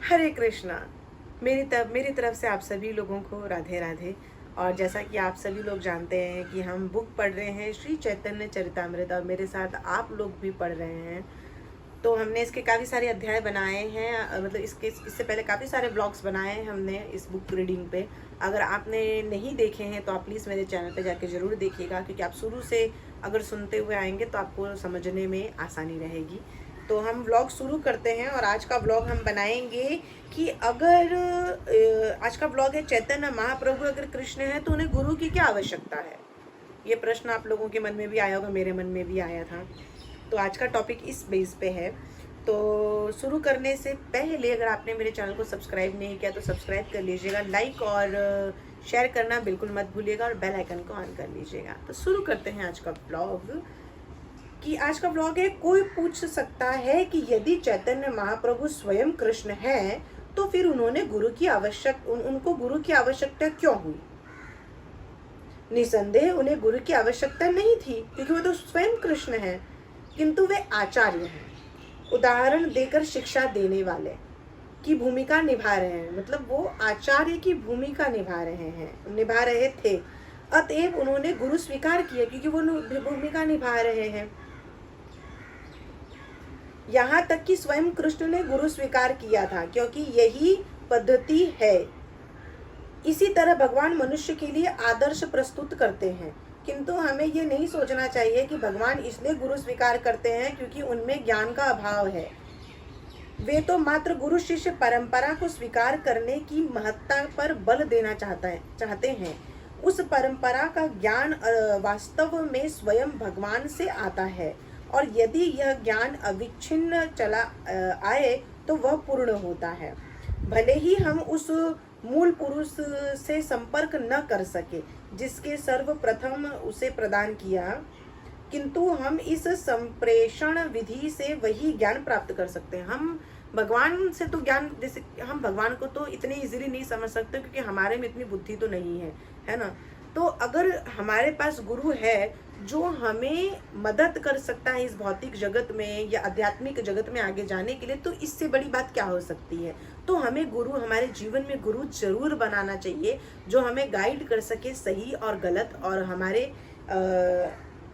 हरे कृष्णा। मेरी तरफ से आप सभी लोगों को राधे राधे। और जैसा कि आप सभी लोग जानते हैं कि हम बुक पढ़ रहे हैं श्री चैतन्य चरितामृत, और मेरे साथ आप लोग भी पढ़ रहे हैं। तो हमने इसके काफ़ी सारे अध्याय बनाए हैं, मतलब इससे पहले काफ़ी सारे ब्लॉग्स बनाए हैं हमने इस बुक रीडिंग पे। अगर आपने नहीं देखे हैं तो आप प्लीज़ मेरे चैनल पे जाके ज़रूर देखिएगा, क्योंकि आप शुरू से अगर सुनते हुए आएंगे तो आपको समझने में आसानी रहेगी। तो हम व्लॉग शुरू करते हैं, और आज का व्लॉग हम बनाएंगे कि अगर आज का व्लॉग है चैतन्य महाप्रभु अगर कृष्ण है तो उन्हें गुरु की क्या आवश्यकता है। ये प्रश्न आप लोगों के मन में भी आया होगा, मेरे मन में भी आया था। तो आज का टॉपिक इस बेस पे है। तो शुरू करने से पहले अगर आपने मेरे चैनल को सब्सक्राइब नहीं किया तो सब्सक्राइब कर लीजिएगा, लाइक और शेयर करना बिल्कुल मत भूलिएगा, और बेल आइकन को ऑन कर लीजिएगा। तो शुरू करते हैं आज का ब्लॉग। कि आज का ब्लॉग है, कोई पूछ सकता है कि यदि चैतन्य महाप्रभु स्वयं कृष्ण हैं तो फिर उन्होंने उनको गुरु की आवश्यकता क्यों हुई। निसंदेह उन्हें गुरु की आवश्यकता नहीं थी, क्योंकि वो तो स्वयं कृष्ण हैं, किंतु वे आचार्य हैं, उदाहरण देकर शिक्षा देने वाले की भूमिका निभा रहे हैं। मतलब वो आचार्य की भूमिका निभा रहे थे। अतएव उन्होंने गुरु स्वीकार किया, क्योंकि वो भूमिका निभा रहे हैं। यहाँ तक कि स्वयं कृष्ण ने गुरु स्वीकार किया था, क्योंकि यही पद्धति है। इसी तरह भगवान मनुष्य के लिए आदर्श प्रस्तुत करते हैं, किंतु हमें ये नहीं सोचना चाहिए कि भगवान इसलिए गुरु स्वीकार करते हैं क्योंकि उनमें ज्ञान का अभाव है। वे तो मात्र गुरु शिष्य परंपरा को स्वीकार करने की महत्ता पर बल देना चाहते हैं। उस परंपरा का ज्ञान वास्तव में स्वयं भगवान से आता है, और यदि यह ज्ञान अविच्छिन्न चला आए तो वह पूर्ण होता है। भले ही हम उस मूल पुरुष से संपर्क न कर सके जिसके सर्वप्रथम उसे प्रदान किया, किंतु हम इस संप्रेषण विधि से वही ज्ञान प्राप्त कर सकते हैं। हम भगवान से तो ज्ञान, जैसे हम भगवान को तो इतने इजीली नहीं समझ सकते, क्योंकि हमारे में इतनी बुद्धि तो नहीं है ना। तो अगर हमारे पास गुरु है जो हमें मदद कर सकता है इस भौतिक जगत में या आध्यात्मिक जगत में आगे जाने के लिए, तो इससे बड़ी बात क्या हो सकती है। तो हमें गुरु, हमारे जीवन में गुरु जरूर बनाना चाहिए, जो हमें गाइड कर सके सही और गलत, और हमारे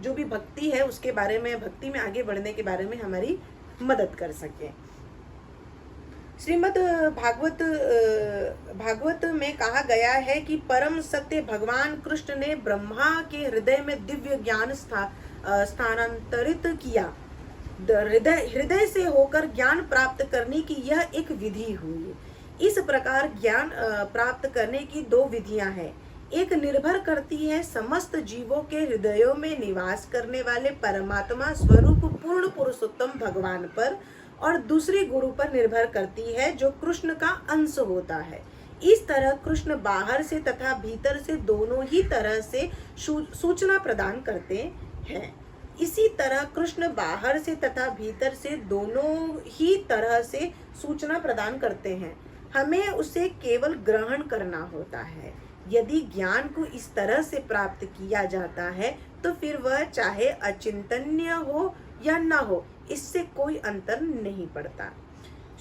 जो भी भक्ति है उसके बारे में, भक्ति में आगे बढ़ने के बारे में हमारी मदद कर सके। श्रीमद् भागवत में कहा गया है कि परम सत्य भगवान कृष्ण ने ब्रह्मा के हृदय में दिव्य ज्ञान स्थानांतरित किया। हृदय से होकर ज्ञान प्राप्त करने की यह एक विधि हुई। इस प्रकार ज्ञान प्राप्त करने की दो विधियां हैं। एक निर्भर करती है समस्त जीवों के हृदयों में निवास करने वाले परमात्मा स्वरूप पूर्ण पुरुषोत्तम भगवान पर, और दूसरी गुरु पर निर्भर करती है जो कृष्ण का अंश होता है। इस तरह कृष्ण बाहर से तथा भीतर से दोनों ही तरह से सूचना प्रदान करते हैं। इसी तरह कृष्ण बाहर से तथा भीतर से दोनों ही तरह से सूचना प्रदान करते हैं। हमें उसे केवल ग्रहण करना होता है। यदि ज्ञान को इस तरह से प्राप्त किया जाता है तो फिर वह चाहे अचिंतनीय हो या न हो, इससे कोई अंतर नहीं पड़ता।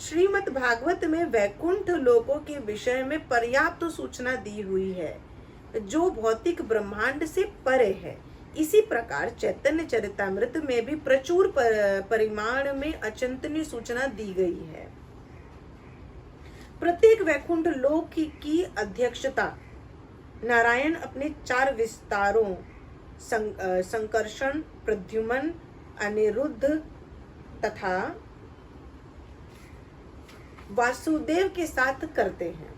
श्रीमद् भागवत में वैकुंठ लोकों के विषय में पर्याप्त सूचना दी हुई है, जो भौतिक ब्रह्मांड से परे है। इसी प्रकार चैतन्य चरितामृत में भी प्रचुर परिमाण में अचिंतनीय सूचना दी गई है। प्रत्येक वैकुंठ लोक की अध्यक्षता नारायण अपने 4 विस्तारों संकर्षण, प्रद्युम्न, अनिरुद्ध तथा वासुदेव के साथ करते हैं।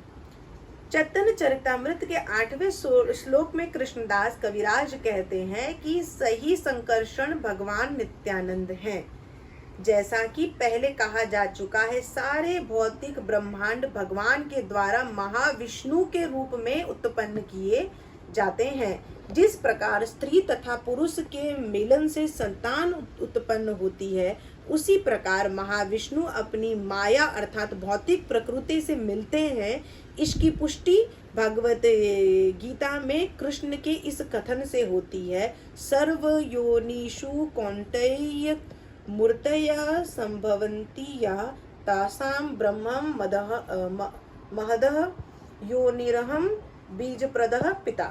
चैतन्य चरितामृत के 8वें श्लोक में कृष्णदास कविराज कहते हैं कि सही संकर्षण भगवान नित्यानंद हैं। जैसा कि पहले कहा जा चुका है, सारे भौतिक ब्रह्मांड भगवान के द्वारा महाविष्णु के रूप में उत्पन्न किए जाते हैं। जिस प्रकार स्त्री तथा पुरुष के मिलन से संतान उत्पन्न होती है, उसी प्रकार महाविष्णु अपनी माया अर्थात भौतिक प्रकृति से मिलते हैं। इसकी पुष्टि भगवत गीता में कृष्ण के इस कथन से होती है, सर्व योनिषु कौन्तेय मूर्तया संभवन्ति या तासाम ब्रह्मम महदः योनिरहम बीजप्रदः पिता।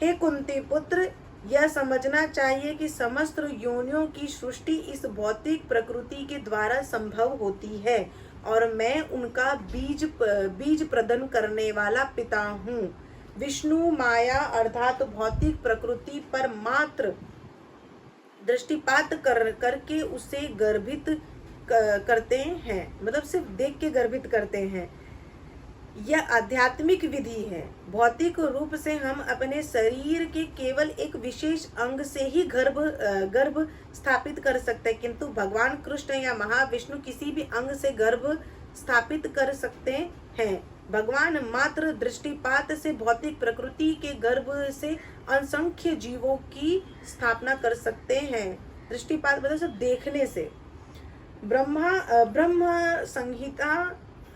हे कुंती पुत्र, यह समझना चाहिए कि समस्त योनियों की सृष्टि इस भौतिक प्रकृति के द्वारा संभव होती है और मैं उनका बीज प्रदान करने वाला पिता हूँ। विष्णु माया अर्थात भौतिक प्रकृति पर मात्र दृष्टिपात करके उसे गर्भित करते हैं, मतलब सिर्फ देख के गर्भित करते हैं। यह आध्यात्मिक विधि है। भौतिक रूप से हम अपने शरीर के केवल एक विशेष अंग से ही गर्भ स्थापित कर सकते हैं, किंतु भगवान कृष्ण या महाविष्णु किसी भी अंग से गर्भ स्थापित कर सकते हैं। भगवान मात्र दृष्टिपात से भौतिक प्रकृति के गर्भ से असंख्य जीवों की स्थापना कर सकते हैं। दृष्टिपात मतलब सिर्फ देखने से। ब्रह्म संहिता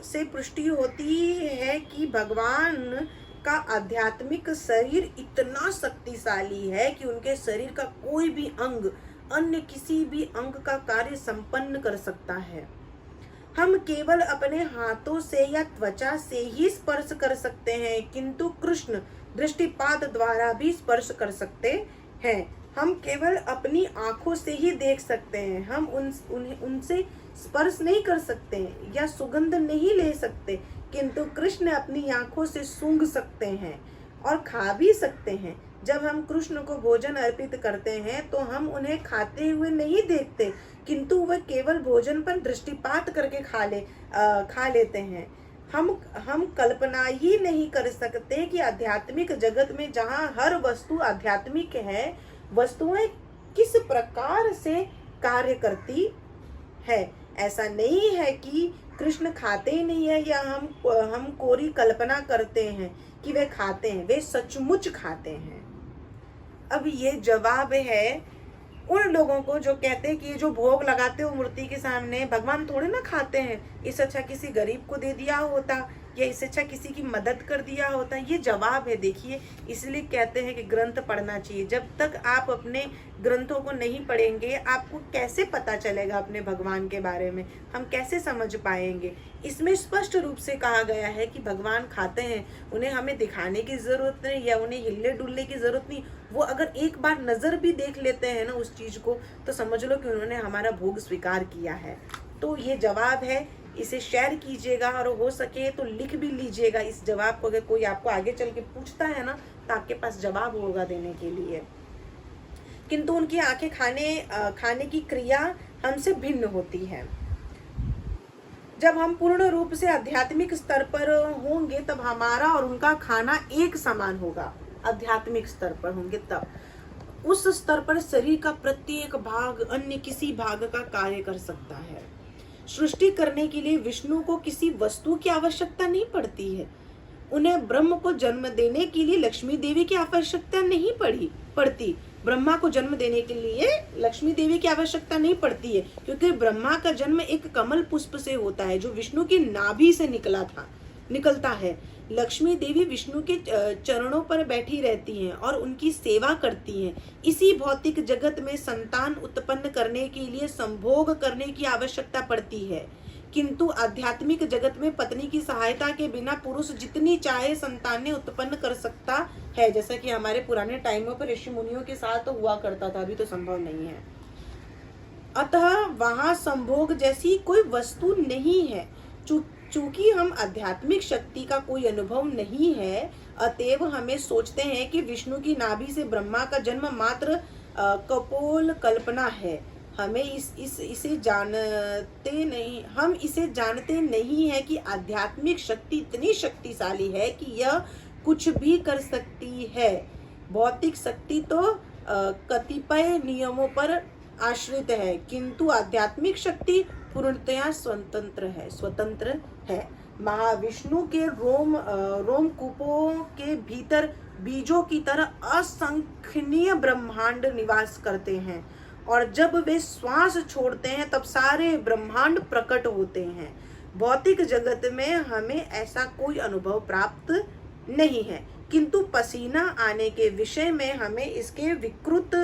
से पुष्टि होती है कि भगवान का आध्यात्मिक शरीर इतना शक्तिशाली है कि उनके शरीर का कोई भी अंग अन्य किसी भी अंग का कार्य संपन्न कर सकता है। हम केवल अपने हाथों से या त्वचा से ही स्पर्श कर सकते हैं, किंतु कृष्ण दृष्टिपात द्वारा भी स्पर्श कर सकते हैं। हम केवल अपनी आंखों से ही देख सकते हैं, हम उनसे स्पर्श नहीं कर सकते या सुगंध नहीं ले सकते, किंतु कृष्ण अपनी आंखों से सूंघ सकते हैं और खा भी सकते हैं। जब हम कृष्ण को भोजन अर्पित करते हैं तो हम उन्हें खाते हुए नहीं देखते, किंतु वह केवल भोजन पर दृष्टिपात करके खा लेते हैं। हम कल्पना ही नहीं कर सकते कि आध्यात्मिक जगत में जहाँ हर वस्तु आध्यात्मिक है, वस्तुएं किस प्रकार से कार्य करती है। ऐसा नहीं है कि कृष्ण खाते ही नहीं है या हम कोरी कल्पना करते हैं कि वे खाते हैं, वे सचमुच खाते हैं। अब ये जवाब है उन लोगों को जो कहते हैं कि ये जो भोग लगाते हो मूर्ति के सामने, भगवान थोड़े ना खाते हैं, इससे अच्छा किसी गरीब को दे दिया होता या इससे अच्छा किसी की मदद कर दिया होता। ये जवाब है। देखिए, इसलिए कहते हैं कि ग्रंथ पढ़ना चाहिए। जब तक आप अपने ग्रंथों को नहीं पढ़ेंगे, आपको कैसे पता चलेगा अपने भगवान के बारे में, हम कैसे समझ पाएंगे। इसमें स्पष्ट रूप से कहा गया है कि भगवान खाते हैं, उन्हें हमें दिखाने की जरूरत नहीं या उन्हें हिलने डुलने की जरूरत नहीं। वो अगर एक बार नजर भी देख लेते हैं ना उस चीज को, तो समझ लो कि उन्होंने हमारा भोग स्वीकार किया है। तो ये जवाब है, इसे शेयर कीजिएगा और हो सके तो लिख भी लीजिएगा इस जवाब को। अगर कोई आपको आगे चल के पूछता है ना, तो आपके पास जवाब होगा देने के लिए। किंतु उनकी आंखें खाने की क्रिया हमसे भिन्न होती है। जब हम पूर्ण रूप से आध्यात्मिक स्तर पर होंगे तब हमारा और उनका खाना एक समान होगा। आध्यात्मिक स्तर पर होंगे तब उस स्तर पर शरीर का प्रत्येक भाग अन्य किसी भाग का कार्य कर सकता है। सृष्टि करने के लिए विष्णु को किसी वस्तु की आवश्यकता नहीं पड़ती है। उन्हें ब्रह्म को जन्म देने के लिए लक्ष्मी देवी की आवश्यकता नहीं पड़ती। ब्रह्मा को जन्म देने के लिए लक्ष्मी देवी की आवश्यकता नहीं पड़ती है, क्योंकि ब्रह्मा का जन्म एक कमल पुष्प से होता है जो विष्णु की नाभि से निकलता है। लक्ष्मी देवी विष्णु के चरणों पर बैठी रहती हैं और उनकी सेवा करती हैं। इसी भौतिक जगत में संतान उत्पन्न करने के लिए संभोग करने की आवश्यकता पड़ती है, किंतु आध्यात्मिक जगत में पत्नी की सहायता के बिना पुरुष जितनी चाहे संतानें उत्पन्न कर सकता है। जैसा कि हमारे पुराने टाइमों पर ऋषि मुनियों के साथ तो हुआ करता था, अभी तो संभव नहीं है। अतः वहां संभोग जैसी कोई वस्तु नहीं है। चूंकि हम आध्यात्मिक शक्ति का कोई अनुभव नहीं है, अतएव हमें सोचते हैं कि विष्णु की नाभि से ब्रह्मा का जन्म मात्र कपोल कल्पना है। हमें इसे जानते नहीं, हम इसे जानते नहीं है कि आध्यात्मिक शक्ति इतनी शक्तिशाली है कि यह कुछ भी कर सकती है। भौतिक शक्ति तो कतिपय नियमों पर आश्रित है, किंतु आध्यात्मिक शक्ति पूर्णतया स्वतंत्र है। महाविष्णु के रोमकूपों के भीतर बीजों की तरह असंख्यनीय ब्रह्मांड निवास करते हैं, और जब वे श्वास छोड़ते हैं तब सारे ब्रह्मांड प्रकट होते हैं। भौतिक जगत में हमें ऐसा कोई अनुभव प्राप्त नहीं है, किंतु पसीना आने के विषय में हमें इसके विकृत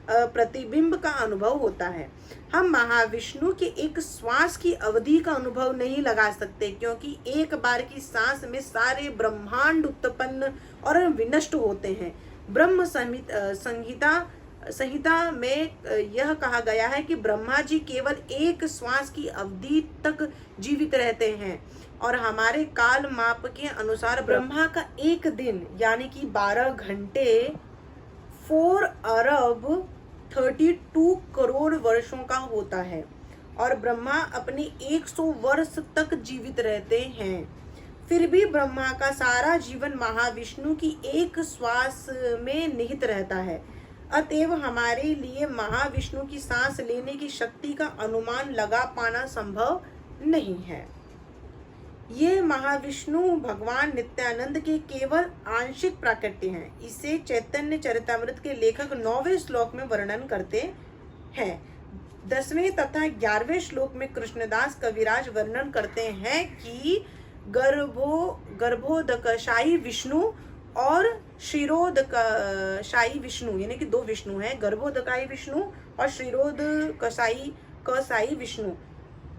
प्रतिबिंब का अनुभव होता है। हम महाविष्णु के एक श्वास की अवधि का अनुभव नहीं लगा सकते, क्योंकि एक बार की सांस में सारे ब्रह्मांड उत्पन्न और विनष्ट होते हैं। ब्रह्म संहिता में यह कहा गया है कि ब्रह्मा जी केवल एक श्वास की अवधि तक जीवित रहते हैं, और हमारे काल माप के अनुसार ब्रह्मा का एक दिन यानी कि 12 घंटे 4 अरब 32 करोड़ वर्षों का होता है, और ब्रह्मा अपनी 100 वर्ष तक जीवित रहते हैं। फिर भी ब्रह्मा का सारा जीवन महाविष्णु की एक श्वास में निहित रहता है। अतएव हमारे लिए महाविष्णु की सांस लेने की शक्ति का अनुमान लगा पाना संभव नहीं है। ये महाविष्णु भगवान नित्यानंद के केवल आंशिक प्राकट्य हैं। इसे चैतन्य चरितामृत के लेखक 9वें श्लोक में वर्णन करते हैं। 10वें तथा 11वें श्लोक में कृष्णदास कविराज वर्णन करते हैं कि गर्भोदकशायी विष्णु और क्षीरोदकशायी विष्णु, यानी कि 2 विष्णु हैं, गर्भोदकाई विष्णु और क्षीरोदकशायी विष्णु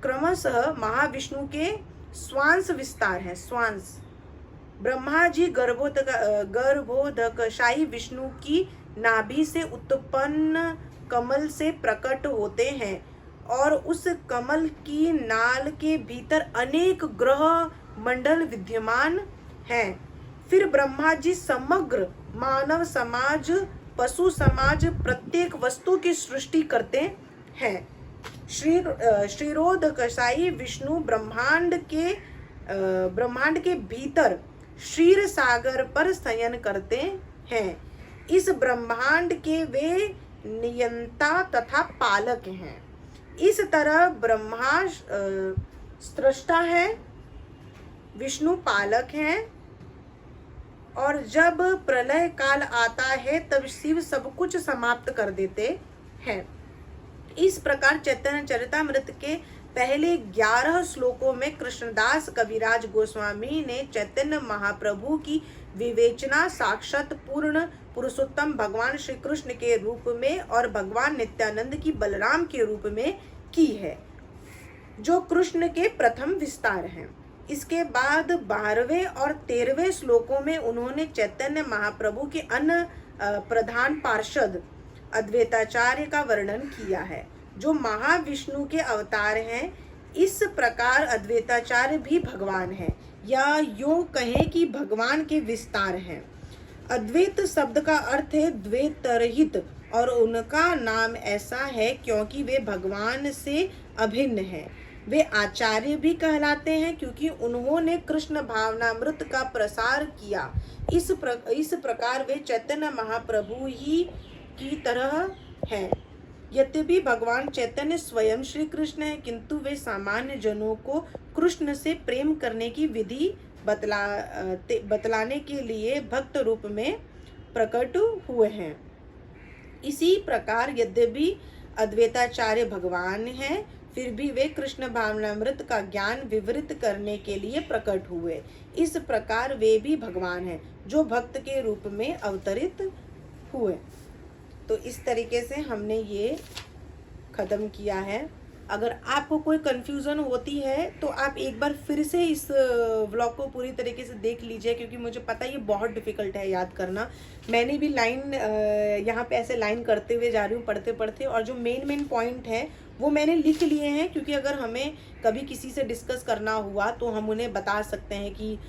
क्रमशः महाविष्णु के श्वांस विस्तार है। श्वांस ब्रह्मा जी गर्भोदकशायी विष्णु की नाभि से उत्पन्न कमल से प्रकट होते हैं, और उस कमल की नाल के भीतर अनेक ग्रह मंडल विद्यमान हैं। फिर ब्रह्मा जी समग्र मानव समाज, पशु समाज, प्रत्येक वस्तु की सृष्टि करते हैं। क्षीरोदकशायी विष्णु ब्रह्मांड के भीतर क्षीर सागर पर शयन करते हैं। इस ब्रह्मांड के वे नियंता तथा पालक हैं। इस तरह ब्रह्मा सृष्टा है, विष्णु पालक हैं, और जब प्रलय काल आता है तब शिव सब कुछ समाप्त कर देते हैं। इस प्रकार चैतन्य चरितामृत के पहले 11 श्लोकों में कृष्णदास कविराज गोस्वामी ने चैतन्य महाप्रभु की विवेचना साक्षात पूर्ण पुरुषोत्तम भगवान श्री कृष्ण के रूप में और भगवान नित्यानंद की बलराम के रूप में की है, जो कृष्ण के प्रथम विस्तार हैं। इसके बाद 12वें और 13वें श्लोकों में उन्होंने चैतन्य महाप्रभु के अन्य प्रधान पार्षद अद्वैताचार्य का वर्णन किया है, जो महाविष्णु के अवतार हैं। इस प्रकार अद्वैताचार्य भी भगवान हैं, या यूं कहें कि भगवान के विस्तार हैं। अद्वैत शब्द का अर्थ है द्वैतरहित, और उनका नाम ऐसा है क्योंकि वे भगवान से अभिन्न हैं। वे आचार्य भी कहलाते हैं क्योंकि उन्होंने कृष्ण भावनामृत का प्रसार किया। इस प्रकार वे चैतन्य महाप्रभु ही की तरह हैं। यद्यपि भगवान चैतन्य स्वयं श्री कृष्ण है, किंतु वे सामान्य जनों को कृष्ण से प्रेम करने की विधि बतलाने के लिए भक्त रूप में प्रकट हुए हैं। इसी प्रकार यद्यपि अद्वैताचार्य भगवान हैं, फिर भी वे कृष्ण भावनामृत का ज्ञान विवृत करने के लिए प्रकट हुए। इस प्रकार वे भी भगवान हैं, जो भक्त के रूप में अवतरित हुए। तो इस तरीके से हमने ये ख़त्म किया है। अगर आपको कोई कन्फ्यूज़न होती है तो आप एक बार फिर से इस व्लॉग को पूरी तरीके से देख लीजिए, क्योंकि मुझे पता है ये बहुत डिफ़िकल्ट है याद करना। मैंने भी लाइन यहाँ पे ऐसे लाइन करते हुए जा रही हूँ पढ़ते पढ़ते, और जो मेन पॉइंट है वो मैंने लिख लिए हैं, क्योंकि अगर हमें कभी किसी से डिस्कस करना हुआ तो हम उन्हें बता सकते हैं कि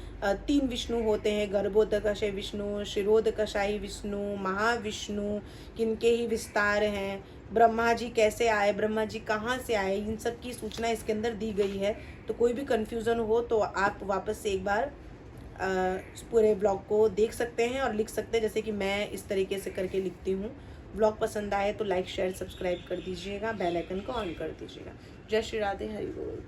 3 विष्णु होते हैं, गर्भोदकशायी विष्णु, क्षीरोदकशायी विष्णु, महाविष्णु किनके ही विस्तार हैं, ब्रह्मा जी कैसे आए, ब्रह्मा जी कहाँ से आए, इन सब की सूचना इसके अंदर दी गई है। तो कोई भी कन्फ्यूज़न हो तो आप वापस से एक बार पूरे ब्लॉग को देख सकते हैं और लिख सकते हैं, जैसे कि मैं इस तरीके से करके लिखती हूँ। ब्लॉग पसंद आए तो लाइक शेयर सब्सक्राइब कर दीजिएगा, बेल आइकन को ऑन कर दीजिएगा। जय श्री राधे, हरि बोल।